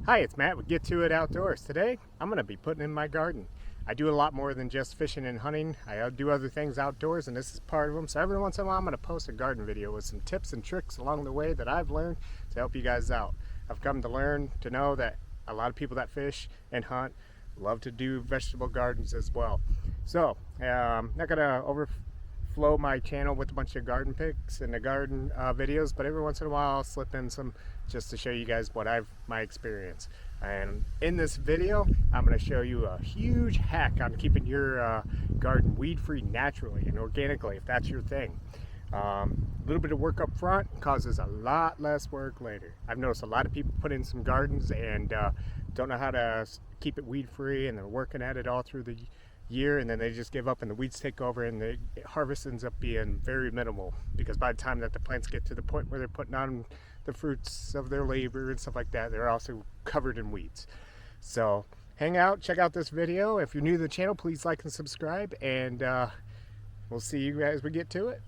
Hi, it's Matt with Get To It Outdoors. Today, I'm going to be putting in my garden. I do a lot more than just fishing and hunting. I do other things outdoors, and this is part of them. So every once in a while, I'm going to post a garden video with some tips and tricks along the way that I've learned to help you guys out. I've come to learn to know that a lot of people that fish and hunt love to do vegetable gardens as well. So, not going to overflow my channel with a bunch of garden pics and the garden videos, but every once in a while I'll slip in some just to show you guys what my experience. And in this video, I'm going to show you a huge hack on keeping your garden weed-free naturally and organically, if that's your thing. A little bit of work up front causes a lot less work later. I've noticed a lot of people put in some gardens and don't know how to keep it weed-free, and they're working at it all through the year, and then they just give up and the weeds take over, and the harvest ends up being very minimal, because by the time that the plants get to the point where they're putting on the fruits of their labor and stuff like that, they're also covered in weeds. So hang out, check out this video. If you're new to the channel, please like and subscribe, and we'll see you as we get to it.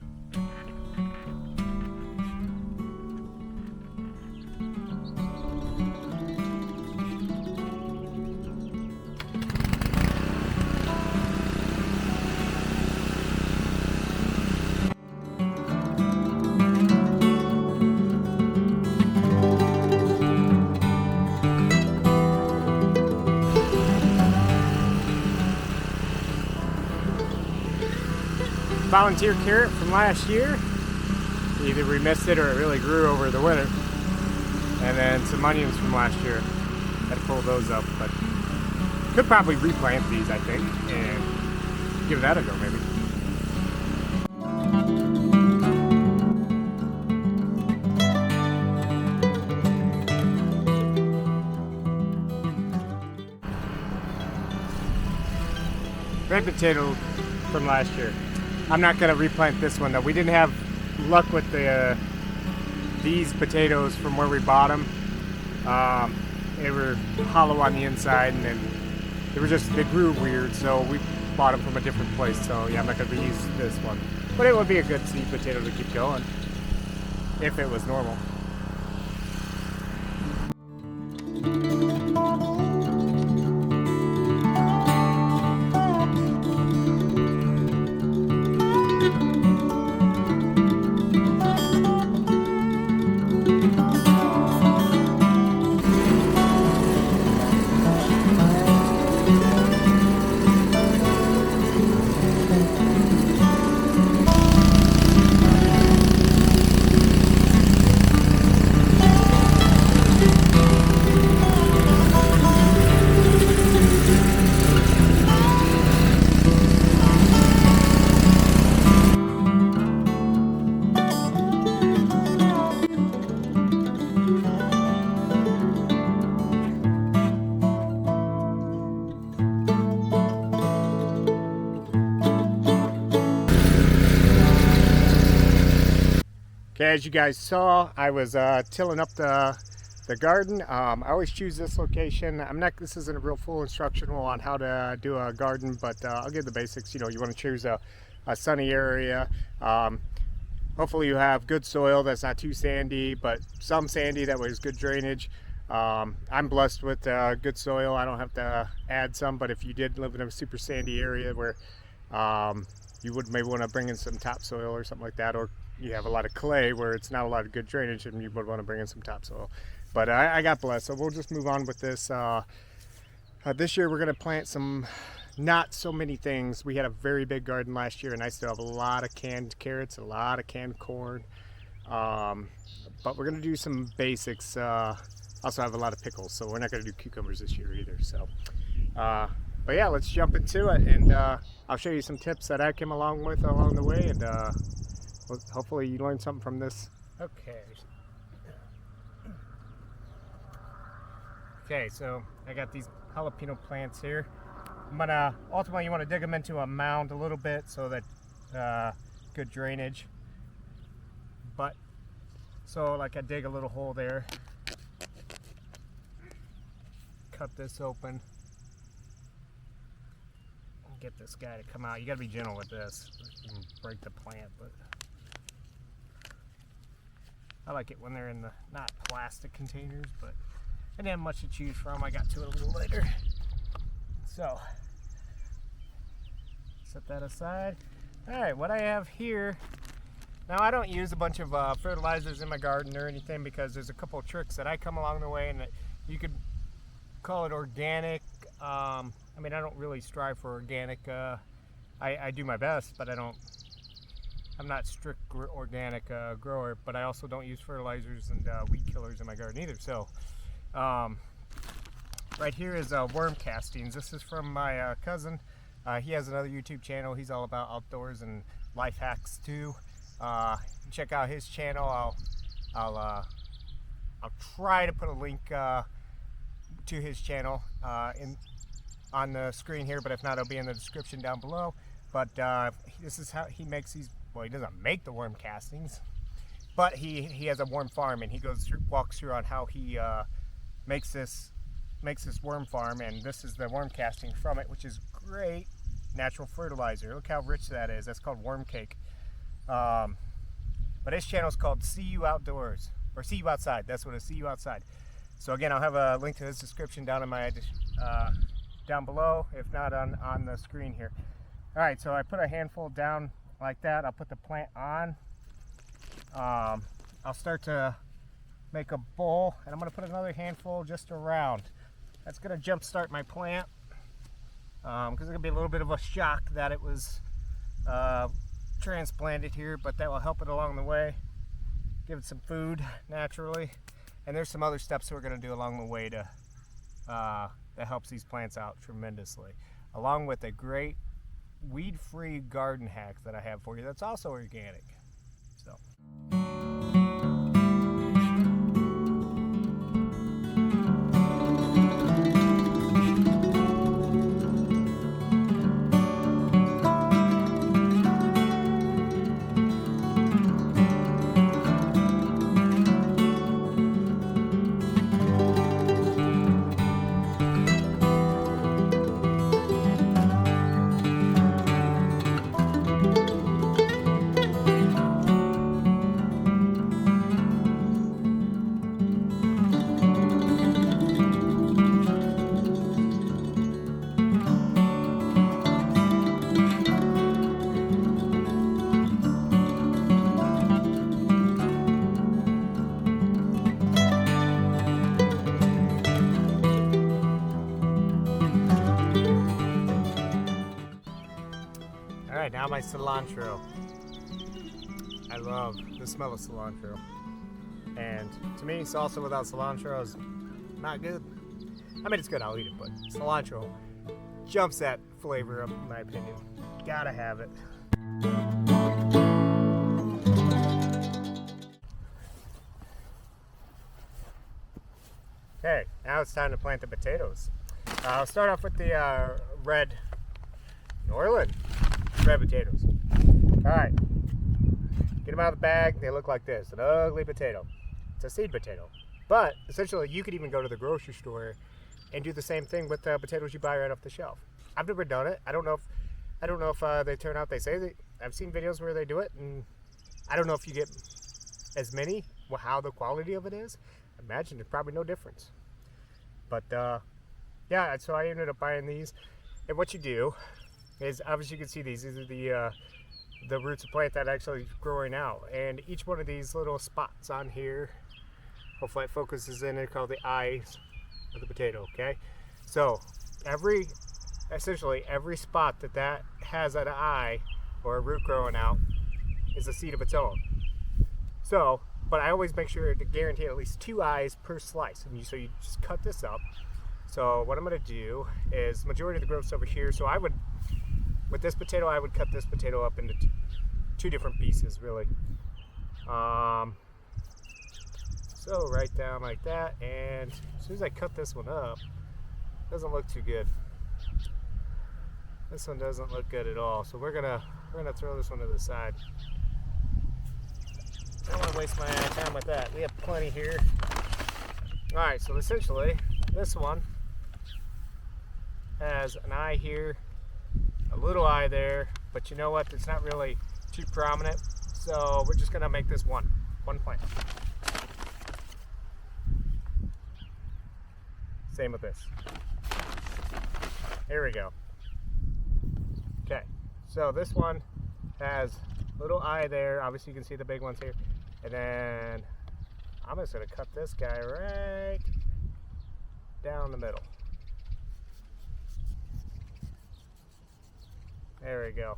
Volunteer carrot from last year. Either we missed it or it really grew over the winter. And then some onions from last year. Had to pull those up, but could probably replant these, I think, and give that a go maybe. Red potato from last year. I'm not going to replant this one though. We didn't have luck with these potatoes from where we bought them. They were hollow on the inside, and then they grew weird, so we bought them from a different place. So yeah, I'm not going to reuse this one. But it would be a good seed potato to keep going if it was normal. Okay, as you guys saw, I was tilling up the garden. I always choose this location. This isn't a real full instructional on how to do a garden, but I'll give the basics. You know, you want to choose a sunny area. Hopefully you have good soil that's not too sandy, but some sandy that was good drainage. I'm blessed with good soil. I don't have to add some, but if you did live in a super sandy area where you would maybe want to bring in some topsoil or something like that, or you have a lot of clay where it's not a lot of good drainage and you would want to bring in some topsoil. But I got blessed, so we'll just move on with this. This year we're going to plant not so many things. We had a very big garden last year, and I still have a lot of canned carrots, a lot of canned corn. But we're going to do some basics. Also have a lot of pickles, so we're not going to do cucumbers this year either. So, but yeah, let's jump into it, and I'll show you some tips that I came along with along the way, and hopefully you learned something from this. Okay, so I got these jalapeno plants here. Ultimately you want to dig them into a mound a little bit so that good drainage. So like I dig a little hole there, cut this open, and get this guy to come out. You gotta be gentle with this, you can break the plant, but I like it when they're in the not plastic containers, but I didn't have much to choose from. I got to it a little later. So, set that aside. Alright, what I have here, now I don't use a bunch of fertilizers in my garden or anything because there's a couple of tricks that I come along the way, and that you could call it organic. I mean, I don't really strive for organic. I do my best, but I'm not strict organic grower, but I also don't use fertilizers and weed killers in my garden either. So right here is worm castings. This is from my cousin. He has another YouTube channel. He's all about outdoors and life hacks too. Check out his channel. I'll try to put a link to his channel on the screen here, but if not, it'll be in the description down below. But this is how he makes these. Well, he doesn't make the worm castings, but he has a worm farm, and he walks through on how he makes this worm farm, and this is the worm casting from it, which is great natural fertilizer. Look how rich that is. That's called worm cake. But his channel is called See You Outdoors, or See You Outside. That's what it is, See You Outside. So again, I'll have a link to his description down in my down below, if not on the screen here. All right, so I put a handful down like that. I'll put the plant on. I'll start to make a bowl, and I'm going to put another handful just around. That's going to jump start my plant because it's going to be a little bit of a shock that it was transplanted here, but that will help it along the way. Give it some food naturally, and there's some other steps we're going to do along the way to that helps these plants out tremendously, along with a great weed-free garden hack that I have for you that's also organic. So. Alright, now my cilantro. I love the smell of cilantro. And to me, salsa without cilantro is not good. I mean, it's good, I'll eat it, but cilantro jumps that flavor up, in my opinion. Gotta have it. Okay, now it's time to plant the potatoes. I'll start off with the red Norland red potatoes. Alright, get them out of the bag. They look like this, an ugly potato. It's a seed potato. But essentially, you could even go to the grocery store and do the same thing with the potatoes you buy right off the shelf. I've never done it. I don't know if they turn out. They say that I've seen videos where they do it, and I don't know if you get as many. Well, how the quality of it is. I imagine there's probably no difference. But yeah, so I ended up buying these. And what you do is, obviously you can see these are the roots of plant that actually is growing out, and each one of these little spots on here, hopefully it focuses in, they're called the eyes of the potato. Okay, so essentially every spot that has an eye or a root growing out is a seed of its own. So, but I always make sure to guarantee at least 2 eyes per slice, and so you just cut this up. So what I'm going to do is, majority of the growth's over here, so with this potato, I would cut this potato up into two different pieces, really. So right down like that, and as soon as I cut this one up, it doesn't look too good. This one doesn't look good at all, so we're gonna throw this one to the side. I don't want to waste my time with that. We have plenty here. All right, so essentially, this one has an eye here, a little eye there, but you know what? It's not really too prominent, so we're just gonna make this one plant. Same with this. Here we go. Okay, so this one has a little eye there. Obviously you can see the big ones here. And then I'm just gonna cut this guy right down the middle. There we go.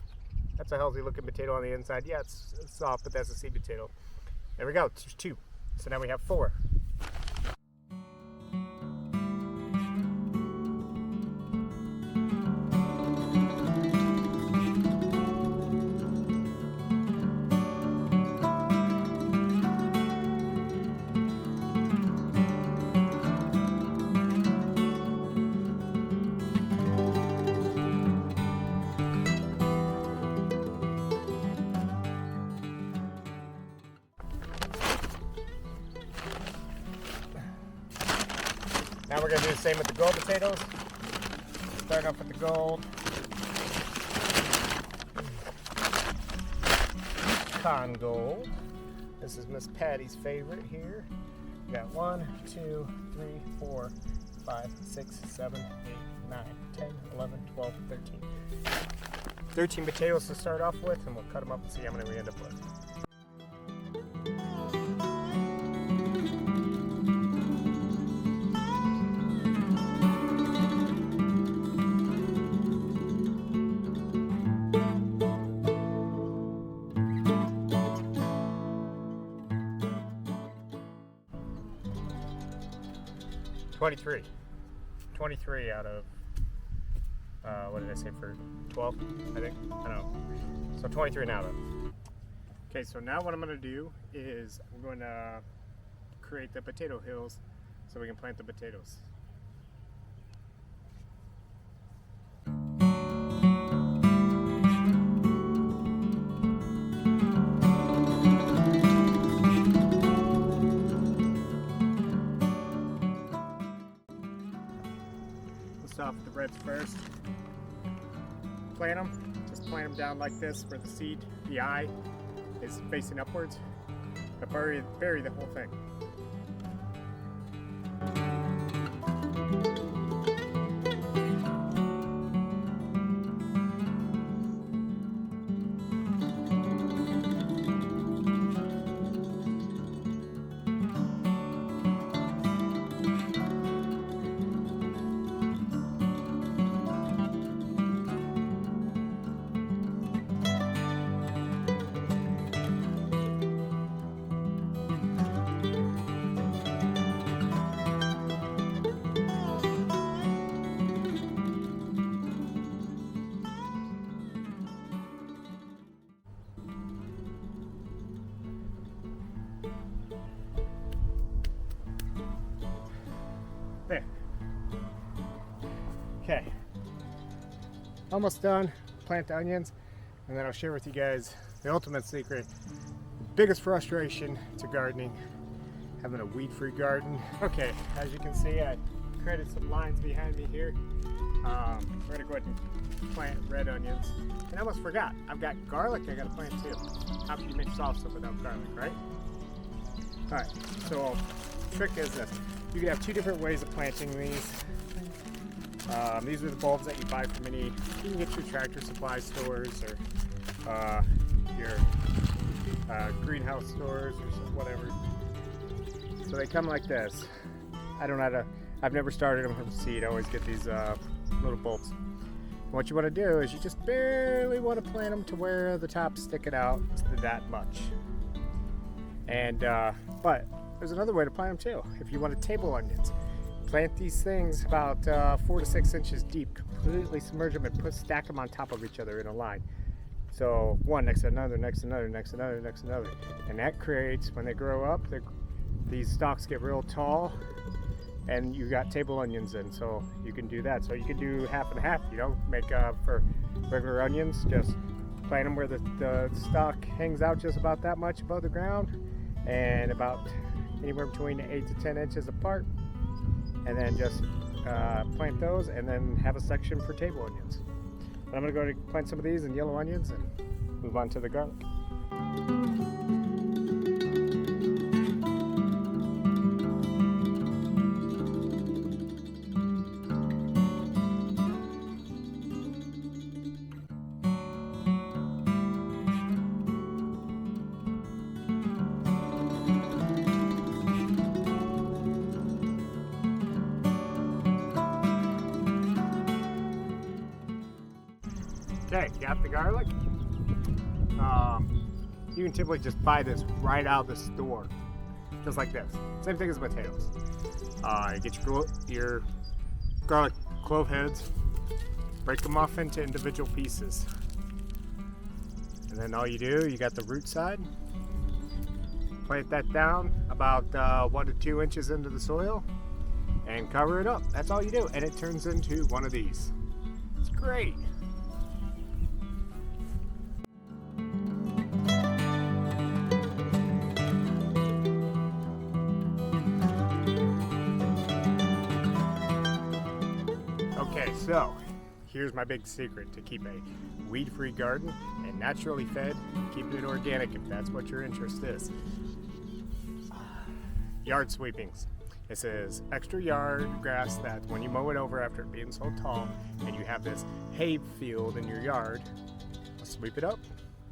That's a healthy looking potato on the inside. Yeah, it's soft, but that's a seed potato. There we go, there's 2. So now we have 4. Now we're going to do the same with the gold potatoes. Start off with the gold. Con gold. This is Miss Patty's favorite here. We got 1, 2, 3, 4, 5, 6, 7, 8, 9, 10, 11, 12, 13. 13 potatoes to start off with, and we'll cut them up and see how many we end up with. $23. 23 out of, what did I say for 12, I think? I don't know. So 23 now though. Okay, so now what I'm going to do is I'm going to create the potato hills so we can plant the potatoes. Off the reds first. Plant them. Just plant them down like this where the seed, the eye, is facing upwards. But bury the whole thing. There. Okay. Almost done. Plant the onions, and then I'll share with you guys the ultimate secret. The biggest frustration to gardening, having a weed-free garden. Okay, as you can see, I created some lines behind me here. We're gonna go ahead and plant red onions. And I almost forgot, I've got garlic I gotta plant too. How can you make salsa without garlic, right? All right, so the trick is this. You can have 2 different ways of planting these. These are the bulbs that you buy from any, you can get your Tractor Supply stores or your greenhouse stores or whatever. So they come like this. I don't know how to, I've never started them from seed. I always get these little bulbs. What you want to do is you just barely want to plant them to where the top's sticking out that much. And but there's another way to plant them too. If you want to table onions, plant these things about 4 to 6 inches deep. Completely submerge them and stack them on top of each other in a line. So one next to another, next to another, next to another, next to another, and that creates, when they grow up, these stalks get real tall, and you got table onions in. So you can do that. So you can do half and half. You know, make for regular onions, just plant them where the stalk hangs out just about that much above the ground, and about anywhere between 8 to 10 inches apart, and then just plant those, and then have a section for table onions. But I'm going to go to plant some of these and yellow onions and move on to the garlic. Okay, got the garlic. You can typically just buy this right out of the store, just like this. Same thing as potatoes. You get your garlic clove heads, break them off into individual pieces, and then all you do, you got the root side. Plant that down about 1 to 2 inches into the soil and cover it up. That's all you do, and it turns into one of these. It's great. Okay, so here's my big secret to keep a weed-free garden and naturally fed, keeping it organic if that's what your interest is. Yard sweepings. This is extra yard grass that when you mow it over after it being so tall and you have this hay field in your yard, sweep it up.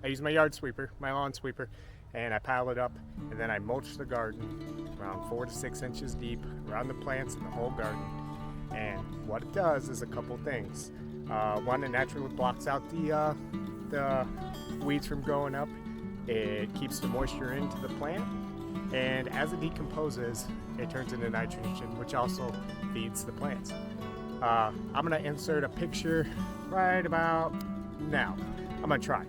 I use my yard sweeper, my lawn sweeper, and I pile it up, and then I mulch the garden around 4 to 6 inches deep around the plants in the whole garden. And what it does is a couple things. One, it naturally blocks out the weeds from growing up. It keeps the moisture into the plant, and as it decomposes, it turns into nitrogen, which also feeds the plants. I'm gonna insert a picture right about now. I'm gonna try.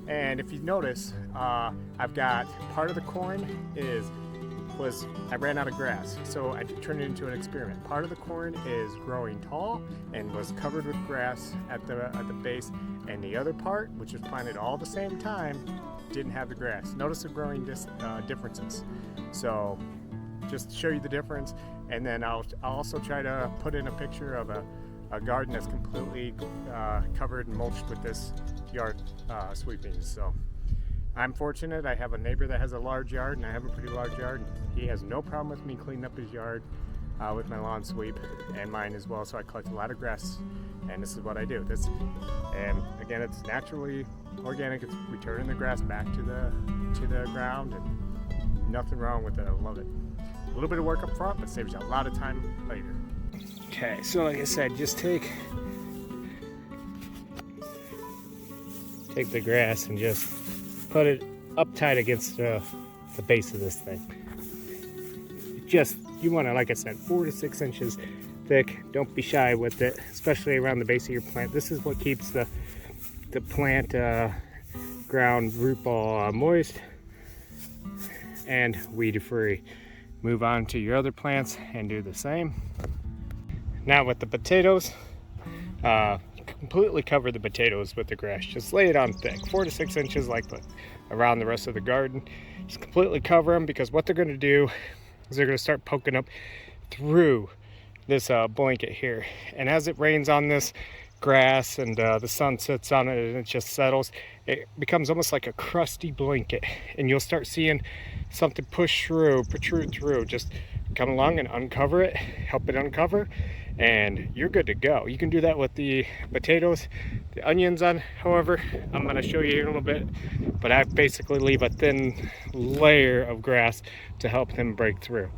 And if you notice, I've got part of the corn I ran out of grass, so I turned it into an experiment. Part of the corn is growing tall and was covered with grass at the base, and the other part, which was planted all at the same time, didn't have the grass. Notice the growing differences. So just to show you the difference, and then I'll also try to put in a picture of a garden that's completely covered and mulched with this yard sweepings. So I'm fortunate. I have a neighbor that has a large yard, and I have a pretty large yard. He has no problem with me cleaning up his yard with my lawn sweep, and mine as well. So I collect a lot of grass, and this is what I do. And again, it's naturally organic. It's returning the grass back to the ground, and nothing wrong with it. I love it. A little bit of work up front, but saves you a lot of time later. Okay, so like I said, just take the grass and just put it up tight against the base of this thing. You want to, like I said, 4 to 6 inches thick. Don't be shy with it, especially around the base of your plant. This is what keeps the plant ground root ball moist and weed free. Move on to your other plants and do the same. Now with the potatoes, completely cover the potatoes with the grass. Just lay it on thick, 4 to 6 inches, like around the rest of the garden. Just completely cover them, because what they're going to do is they're going to start poking up through this blanket here. And as it rains on this grass and the sun sits on it and it just settles, it becomes almost like a crusty blanket, and you'll start seeing something protrude through. Just come along and uncover it, help it uncover, and you're good to go. You can do that with the potatoes. The onions, however, I'm going to show you here in a little bit, but I basically leave a thin layer of grass to help them break through.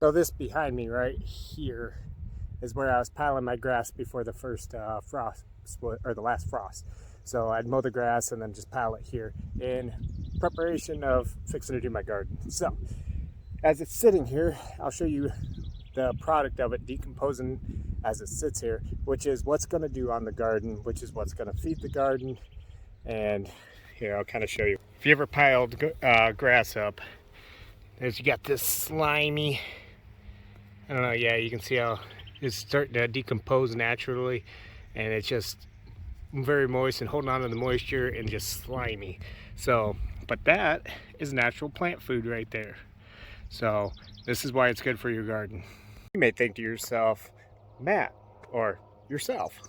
So this behind me right here is where I was piling my grass before the first frost, or the last frost. So I'd mow the grass and then just pile it here in preparation of fixing to do my garden. So as it's sitting here, I'll show you the product of it decomposing as it sits here, which is what's going to do on the garden, which is what's going to feed the garden. And here, I'll kind of show you. If you ever piled grass up, you got this slimy, I don't know, yeah, you can see how it's starting to decompose naturally, and it's just very moist and holding on to the moisture and just slimy. So, but that is natural plant food right there. So this is why it's good for your garden. You may think to yourself, Matt, or yourself,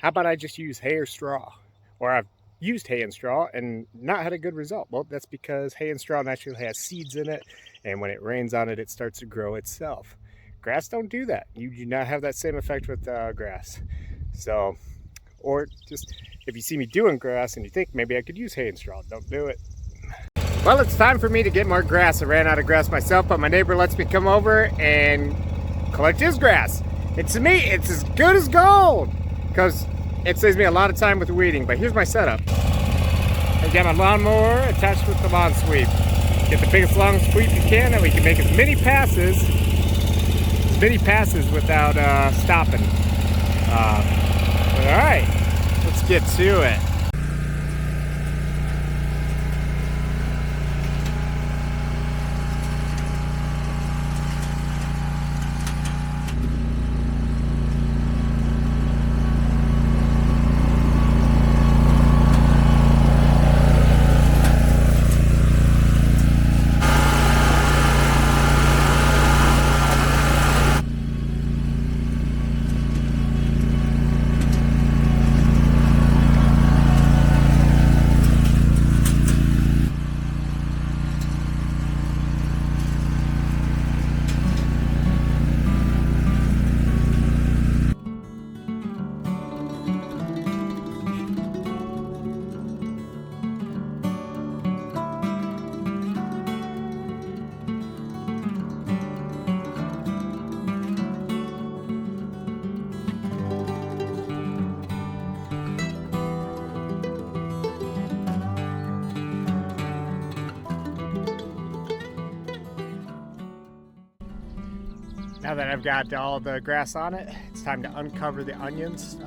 how about I just use hay or straw? Or I've used hay and straw and not had a good result. Well, that's because hay and straw naturally has seeds in it, and when it rains on it, it starts to grow itself. Grass don't do that. You do not have that same effect with grass. So, or just if you see me doing grass and you think maybe I could use hay and straw, don't do it. Well, it's time for me to get more grass. I ran out of grass myself, but my neighbor lets me come over and collect his grass. It's to me, it's as good as gold, because it saves me a lot of time with weeding. But here's my setup. I got my lawnmower attached with the lawn sweep. Get the biggest long sweep you can, that we can make as many passes without stopping. All right, let's get to it. Now that I've got all the grass on it, it's time to uncover the onions.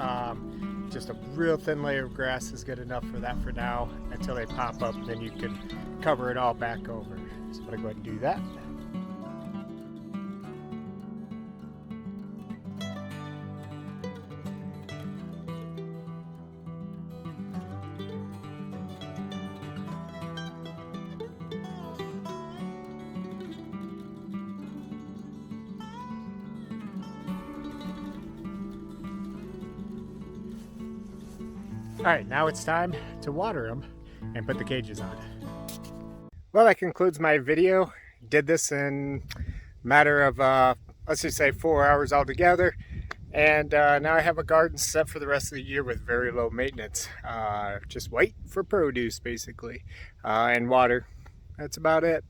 Just a real thin layer of grass is good enough for that for now until they pop up. Then you can cover it all back over. So I'm gonna go ahead and do that. Alright, now it's time to water them and put the cages on. Well, that concludes my video. Did this in a matter of, let's just say 4 hours altogether. And now I have a garden set for the rest of the year with very low maintenance. Just wait for produce, basically, and water. That's about it.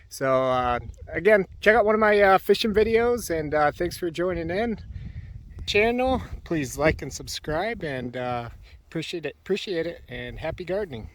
So, again, check out one of my fishing videos, and thanks for joining in. Channel, please like and subscribe, and appreciate it, and happy gardening.